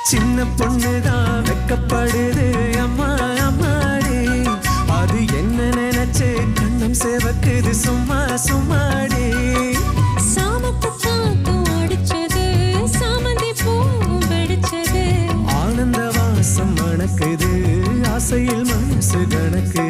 சின்ன பொண்ணுதான் வெக்கப்படுது அம்மா அம்மாடி அது என்ன நினைச்சு கண்ணம் சேவக்குது சும்மா சும்மாடி சாமத்து காத்தும் அடிச்சது சாமந்தி பூவும் வெடிச்சது ஆனந்த வாசம் மணக்குது ஆசையில் மனசு கணக்கு